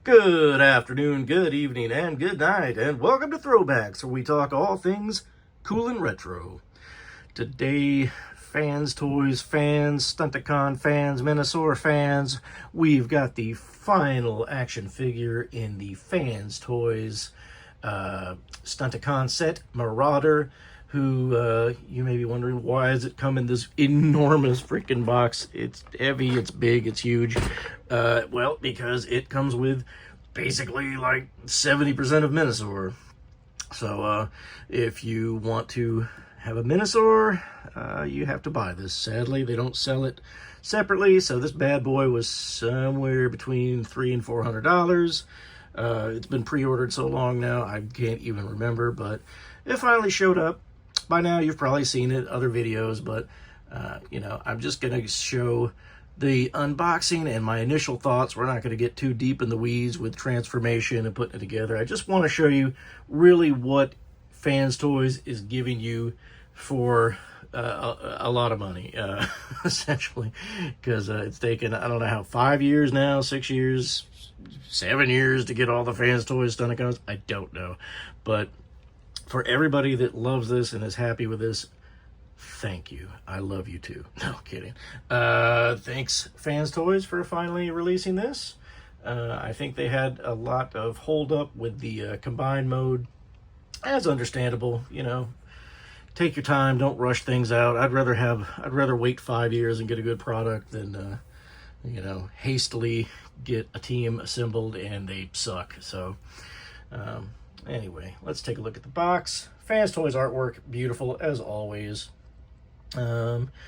Good afternoon, good evening, and good night, and welcome to Throwbacks, where we talk all things cool and retro. Today, Fanstoys fans, Stunticon fans, Menasor fans, we've got the final action figure in the Fanstoys Stunticon set, Marauder, who you may be wondering, why does it come in this enormous freaking box? It's heavy, it's big, it's huge. Well, because it comes with basically like 70% of Menasor. So if you want to have a Menasor, you have to buy this. Sadly, they don't sell it separately, so this bad boy was somewhere between $300 and $400. It's been pre-ordered so long now, I can't even remember, but it finally showed up. By now, you've probably seen it, other videos, but, you know, I'm just going to show the unboxing and my initial thoughts. We're not going to get too deep in the weeds with transformation and putting it together. I just want to show you really what Fanstoys is giving you for a lot of money, essentially, because it's taken, I don't know how, 5 years now, 6 years, 7 years to get all the Fanstoys Stunticons. I don't know, but for everybody that loves this and is happy with this, thank you. I love you too. No kidding. Thanks, Fanstoys, for finally releasing this. I think they had a lot of hold up with the combined mode. As understandable, you know. Take your time. Don't rush things out. I'd rather wait 5 years and get a good product than you know, hastily get a team assembled and they suck. So anyway, let's take a look at the box. Fanstoys artwork, beautiful as always. FT-31,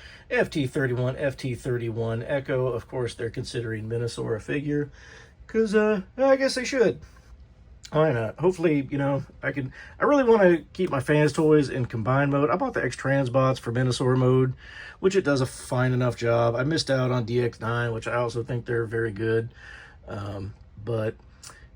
FT-31 Echo. Of course, they're considering Menasor a figure, because I guess they should. Why not? Hopefully, you know, I really want to keep my Fanstoys in combined mode. I bought the X-Transbots for Menasor mode, which it does a fine enough job. I missed out on DX9, which I also think they're very good. But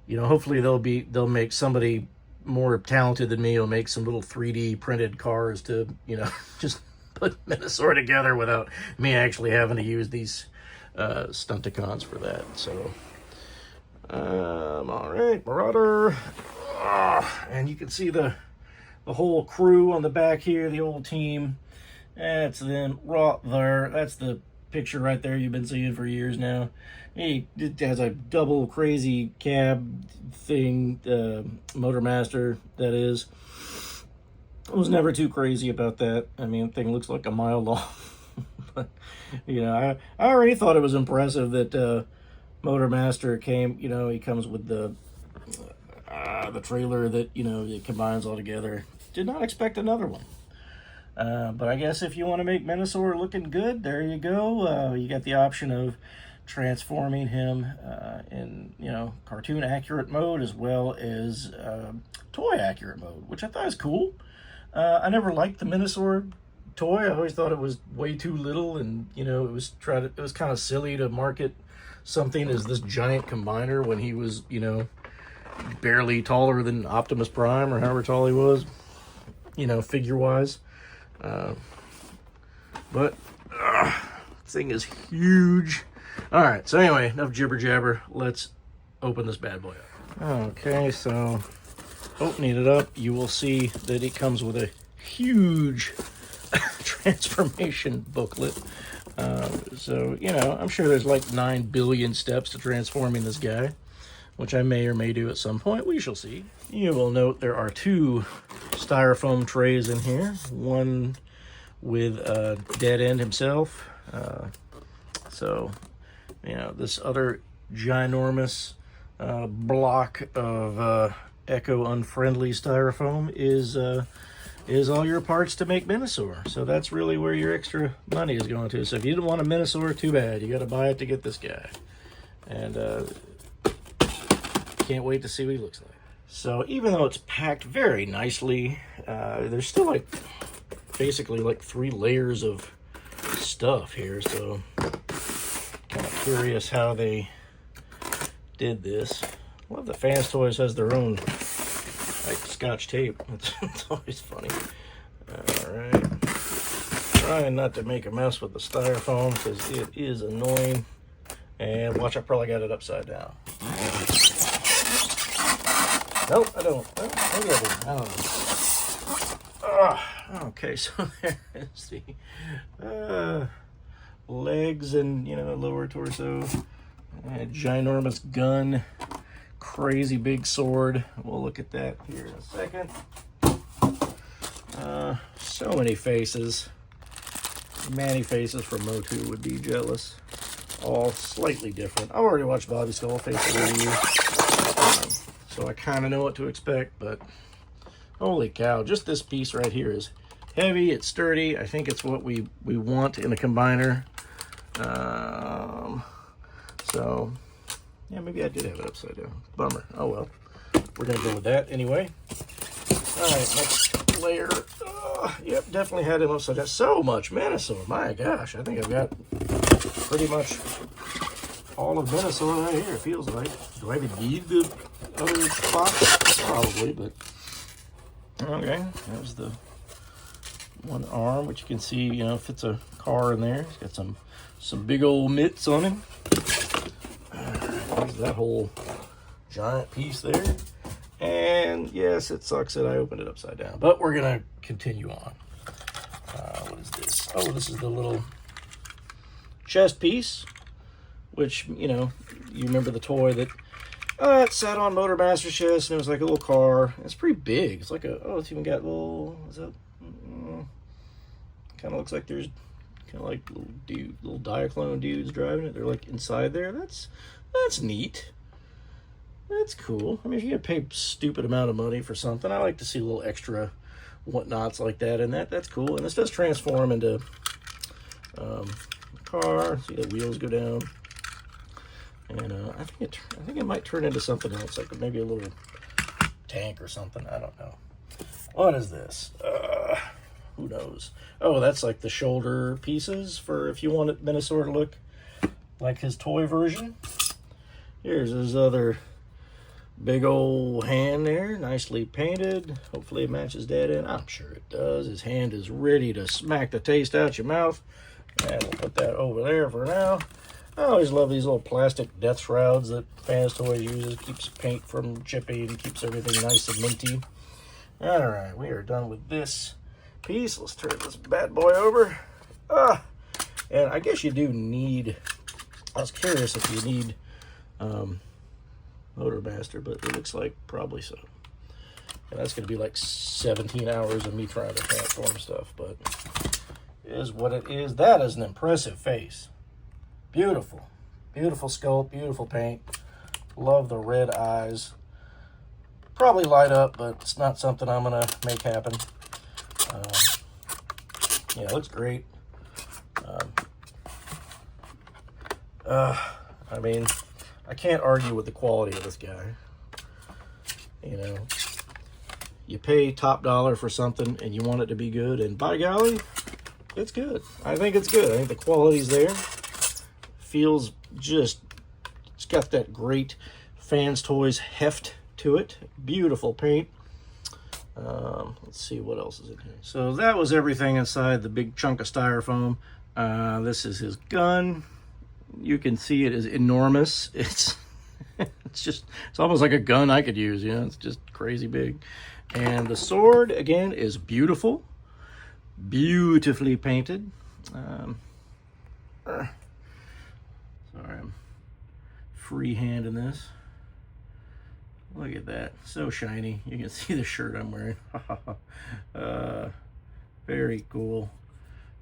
you know, hopefully they'll make somebody more talented than me will make some little 3D printed cars to, you know, just put Menasor together without me actually having to use these Stunticons for that. So all right, Marauder. And you can see the whole crew on the back here, the old team. That's them right there. That's the picture right there you've been seeing for years now. It has a double crazy cab thing, Motormaster, that is. I was never too crazy about that. I mean, the thing looks like a mile long. But, you know, I already thought it was impressive that Motormaster came, you know, he comes with the trailer that, you know, it combines all together. Did not expect another one. But I guess if you want to make Menasor looking good, there you go. You got the option of transforming him in, you know, cartoon accurate mode as well as toy accurate mode, which I thought was cool. I never liked the Menasor toy. I always thought it was way too little, and, you know, it was kind of silly to market something as this giant combiner when he was, you know, barely taller than Optimus Prime or however tall he was, you know, figure wise. But this thing is huge. All right, so anyway, enough jibber jabber. Let's open this bad boy up. Okay, so opening it up, you will see that it comes with a huge transformation booklet. So, you know, I'm sure there's like 9 billion steps to transforming this guy, which I may or may do at some point. We shall see. You will note there are 2 styrofoam trays in here. One with Deadend himself. So, you know, this other ginormous block of Echo unfriendly styrofoam is all your parts to make Menasor. So that's really where your extra money is going to. So if you didn't want a Menasor, too bad. You got to buy it to get this guy. And can't wait to see what he looks like. So even though it's packed very nicely, there's still like basically like 3 layers of stuff here. So kind of curious how they did this. Well, the Fanstoys has their own like Scotch tape. It's always funny. All right, trying not to make a mess with the styrofoam because it is annoying. And watch, I probably got it upside down. Nope, I don't. Oh, maybe I do. I don't know. Okay, so there's the legs and, you know, lower torso. A ginormous gun. Crazy big sword. We'll look at that here in a second. So many faces. Many faces from Motu would be jealous. All slightly different. I've already watched Bobby Skullface review, so I kind of know what to expect, but holy cow, just this piece right here is heavy, it's sturdy. I think it's what we want in a combiner. So, yeah, maybe I did have it upside down. Bummer. Oh well. We're going to go with that anyway. All right, next layer. Yep, definitely had him upside down. So much Menasor. My gosh, I think I've got pretty much all of Menasor right here, it feels like. Do I even need the other box? Probably, but... Okay, there's the one arm, which you can see, you know, fits a car in there. It's got some big old mitts on him. There's that whole giant piece there. And yes, it sucks that I opened it upside down, but we're gonna continue on. What is this? Oh, this is the little chest piece, which, you know, you remember the toy that it sat on Motor Master's chest, and it was like a little car. It's pretty big. It's like a, oh, it's even got little, is that, kind of looks like there's kind of like little Diaclone dudes driving it. They're like inside there. That's neat. That's cool. I mean, if you gotta pay a stupid amount of money for something, I like to see a little extra whatnots like that in that. That's cool. And this does transform into a car. See the wheels go down. And I think it might turn into something else, like maybe a little tank or something. I don't know. What is this? Who knows? Oh, that's like the shoulder pieces for if you want it Menasor to look like his toy version. Here's his other big old hand there, nicely painted. Hopefully it matches Deadend. I'm sure it does. His hand is ready to smack the taste out your mouth. And we'll put that over there for now. I always love these little plastic death shrouds that Fanstoys uses. Keeps paint from chipping and keeps everything nice and minty. All right, we are done with this piece. Let's turn this bad boy over. And I guess you do need, I was curious if you need Motor Master, but it looks like probably so. And that's going to be like 17 hours of me trying to transform stuff, but it is what it is. That is an impressive face. Beautiful. Beautiful sculpt, beautiful paint. Love the red eyes. Probably light up, but it's not something I'm going to make happen. Yeah, it looks great. I mean, I can't argue with the quality of this guy. You know, you pay top dollar for something and you want it to be good, and by golly, it's good. I think it's good. I think the quality's there. Feels just, it's got that great Fanstoys heft to it. Beautiful paint. Let's see what else is in here. So that was everything inside the big chunk of styrofoam. This is his gun. You can see it is enormous. It's it's almost like a gun I could use, you know. It's just crazy big. And the sword again is beautiful, beautifully painted. Sorry, I'm freehanding this. Look at that, so shiny. You can see the shirt I'm wearing. Very cool.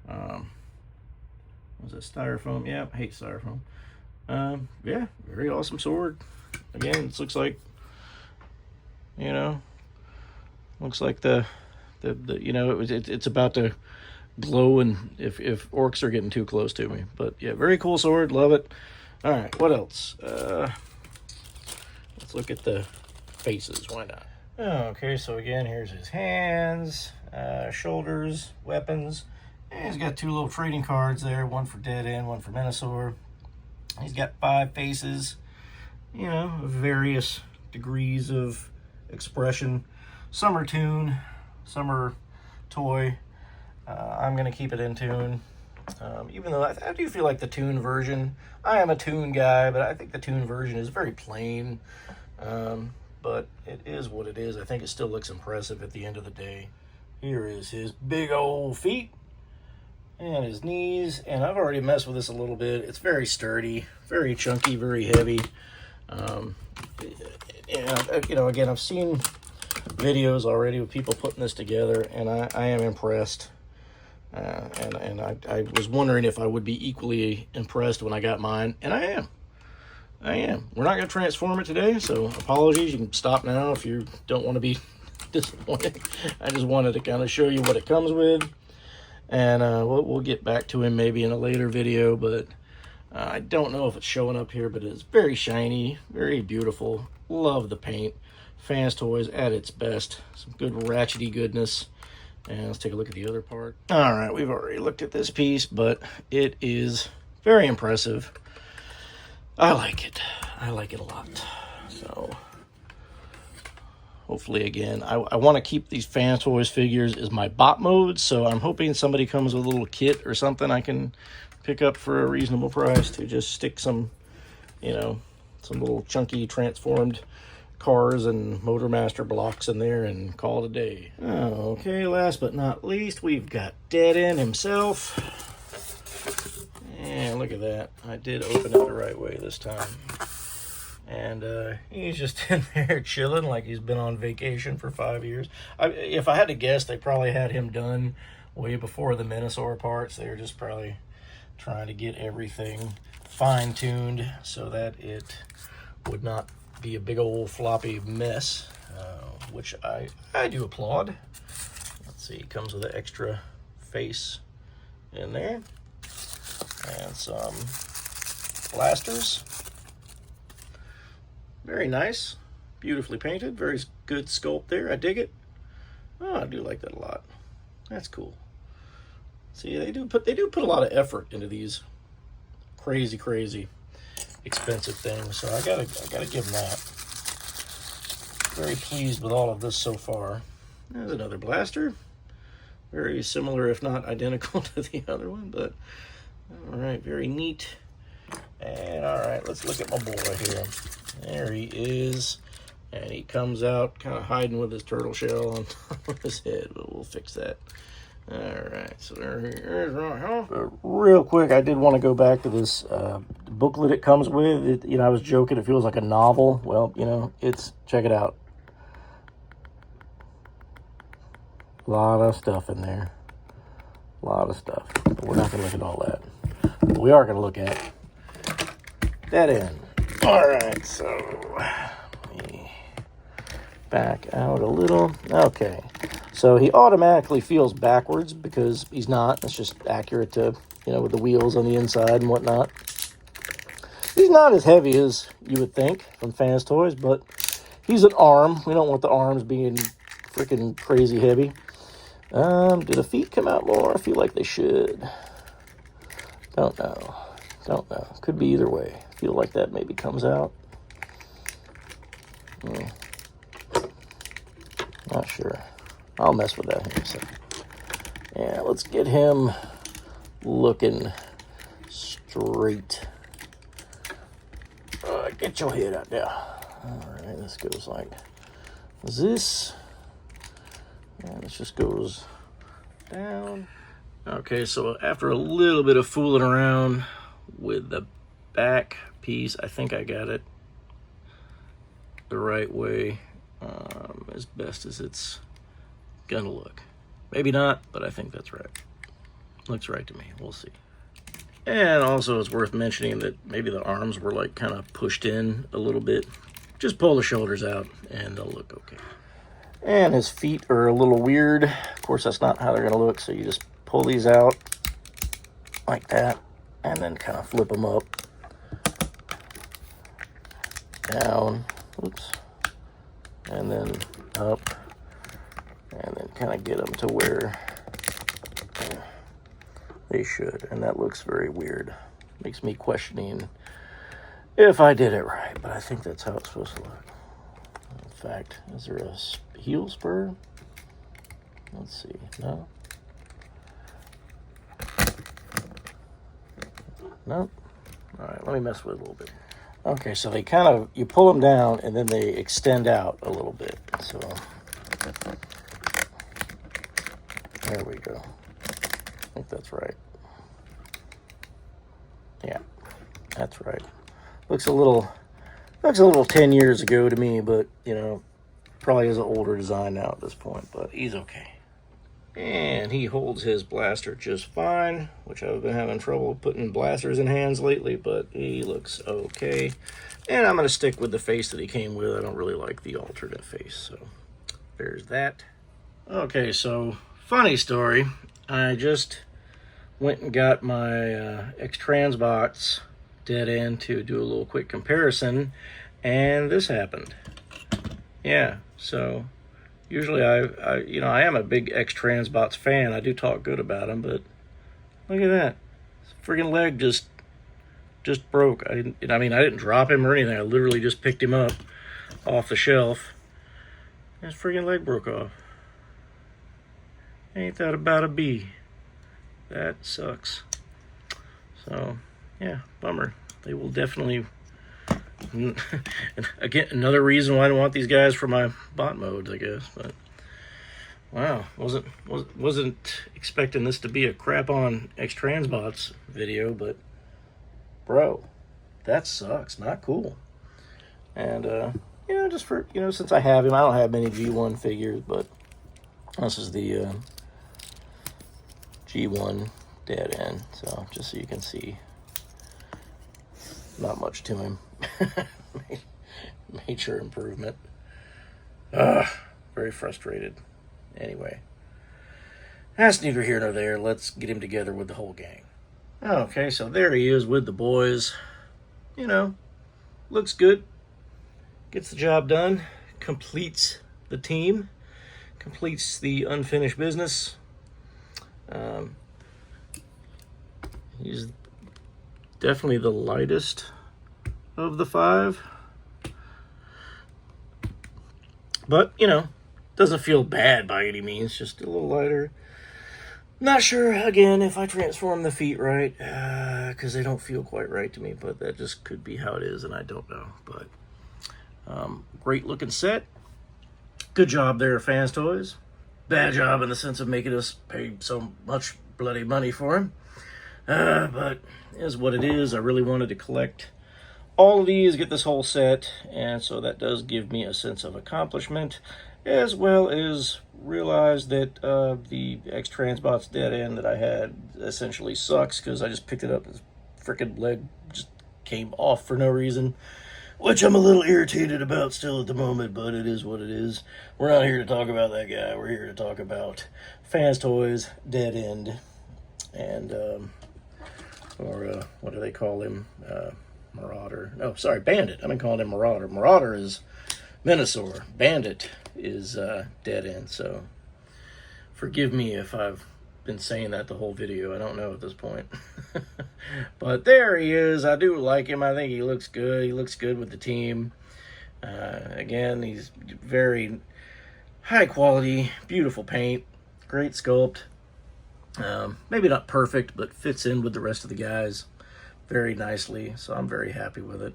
Was it styrofoam? Yeah, I hate styrofoam. Yeah, very awesome sword. Again, it looks like, you know, looks like the you know, it's about to glow, and if orcs are getting too close to me. But yeah, very cool sword. Love it. All right, what else? Let's look at the faces. Why not? Okay, so again, here's his hands, shoulders, weapons. And he's got two little trading cards there, one for Deadend, one for Menasor. He's got 5 faces, you know, various degrees of expression. Some are toon, some are toy. I'm going to keep it in toon. Even though I do feel like the toon version, I am a toon guy, but I think the toon version is very plain. but it is what it is. I think it still looks impressive at the end of the day. Here is his big old feet and his knees, and I've already messed with this a little bit. It's very sturdy, very chunky, very heavy. And, you know, again, I've seen videos already with people putting this together, and I am impressed. And I was wondering if I would be equally impressed when I got mine, and I am. We're not going to transform it today, so apologies. You can stop now if you don't want to be disappointed. I just wanted to kind of show you what it comes with, and we'll get back to him maybe in a later video, but I don't know if it's showing up here, but it's very shiny, very beautiful. Love the paint. Fanstoys at its best. Some good ratchety goodness. And let's take a look at the other part. All right, we've already looked at this piece, but it is very impressive. I like it. I like it a lot. So hopefully, again, I want to keep these Fanstoys figures as my bot mode, so I'm hoping somebody comes with a little kit or something I can pick up for a reasonable price to just stick some, you know, some little chunky transformed cars and Motormaster blocks in there and call it a day. Okay, last but not least, we've got Deadend himself. And look at that. I did open it the right way this time. And he's just in there chilling like he's been on vacation for 5 years. If I had to guess, they probably had him done way before the Menasor parts. They were just probably trying to get everything fine-tuned so that it would not be a big old floppy mess, which I do applaud. Let's see, it comes with an extra face in there and some blasters. Very nice, beautifully painted, very good sculpt there. I dig it. Oh, I do like that a lot. That's cool. See, they do put a lot of effort into these crazy expensive things, so I gotta give them that. Very pleased with all of this so far. There's another blaster, very similar if not identical to the other one, but all right, very neat. And all right, let's look at my boy here. There he is, and he comes out kind of hiding with his turtle shell on top of his head, but we'll fix that. All right, so there's real quick, I did want to go back to this booklet it comes with. You know, I was joking, it feels like a novel. Well, you know, check it out. A lot of stuff in there. A lot of stuff. But we're not going to look at all that. But we are going to look at Deadend. All right, so let me back out a little. Okay. So he automatically feels backwards because he's not. It's just accurate to, you know, with the wheels on the inside and whatnot. He's not as heavy as you would think from Fanstoys, but he's an arm. We don't want the arms being freaking crazy heavy. Do the feet come out more? I feel like they should. Don't know. Could be either way. I feel like that maybe comes out. Not sure. I'll mess with that in a second. Yeah, let's get him looking straight. Get your head out there. All right, this goes like this. And this just goes down. Okay, so after a little bit of fooling around with the back piece, I think I got it the right way, as best as it's gonna look. Maybe not, but I think that's right. Looks right to me. We'll see. And also it's worth mentioning that maybe the arms were like kind of pushed in a little bit. Just pull the shoulders out and they'll look okay. And his feet are a little weird. Of course, that's not how they're gonna look, so you just pull these out like that and then kind of flip them up, down, oops, and then up, and then kind of get them to where they should. And that looks very weird. Makes me questioning if I did it right, but I think that's how it's supposed to look. In fact, is there a heel spur? Let's see. No? Nope. All right, let me mess with it a little bit. Okay, so they kind of, you pull them down and then they extend out a little bit. So there we go. I think that's right. Yeah, that's right. Looks a little 10 years ago to me, but you know, probably is an older design now at this point, but he's okay. And he holds his blaster just fine, which I've been having trouble putting blasters in hands lately, but he looks okay. And I'm going to stick with the face that he came with. I don't really like the alternate face, so there's that. Okay, so funny story. I just went and got my X-Transbox Deadend to do a little quick comparison, and this happened. Yeah, so usually I am a big X-Transbox fan. I do talk good about them, but look at that. This friggin' leg just broke. I didn't drop him or anything. I literally just picked him up off the shelf. His friggin' leg broke off. Ain't that about a bee? That sucks. So, yeah, bummer. They will definitely... Again, another reason why I don't want these guys for my bot modes, I guess. But wow, wasn't expecting this to be a crap on X-Transbots video, but bro, that sucks. Not cool. And you know, just for, you know, since I have him, I don't have many G1 figures, but this is the G1 Deadend. So just so you can see, not much to him. Major improvement. Very frustrated. Anyway, that's neither here nor there. Let's get him together with the whole gang. Okay, so there he is with the boys. You know, looks good. Gets the job done. Completes the team. Completes the unfinished business. He's definitely the lightest of the 5. But, you know, doesn't feel bad by any means. Just a little lighter. Not sure, again, if I transform the feet right, because they don't feel quite right to me, but that just could be how it is, and I don't know. But great looking set. Good job there, Fanstoys. Bad job in the sense of making us pay so much bloody money for him. But it is what it is. I really wanted to collect all of these, get this whole set, and so that does give me a sense of accomplishment, as well as realize that the X-Transbox Deadend that I had essentially sucks, because I just picked it up, his freaking leg just came off for no reason, which I'm a little irritated about still at the moment, but it is what it is. We're not here to talk about that guy. We're here to talk about Fanstoys Deadend, and or what do they call him? Marauder. No, sorry, Bandit. I've been calling him Marauder. Marauder is Menasor. Bandit is Deadend. So forgive me if I've been saying that the whole video. I don't know at this point. But there he is. I do like him. I think he looks good. He looks good with the team. Again, he's very high quality, beautiful paint, great sculpt. Maybe not perfect, but fits in with the rest of the guys very nicely, so I'm very happy with it.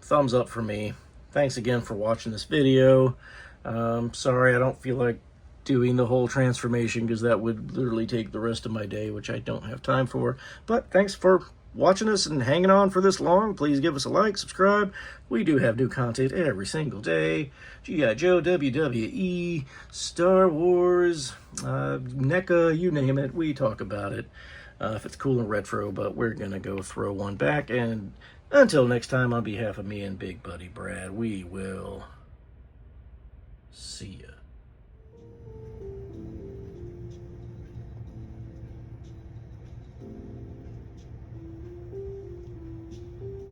Thumbs up for me. Thanks again for watching this video. Sorry I don't feel like doing the whole transformation, because that would literally take the rest of my day, which I don't have time for. But thanks for watching us and hanging on for this long. Please give us a like, subscribe. We do have new content every single day. G.I. Joe, WWE, Star Wars, NECA, you name it, we talk about it. If it's cool and retro, but we're gonna go throw one back. And until next time, on behalf of me and Big Buddy Brad, we will see ya.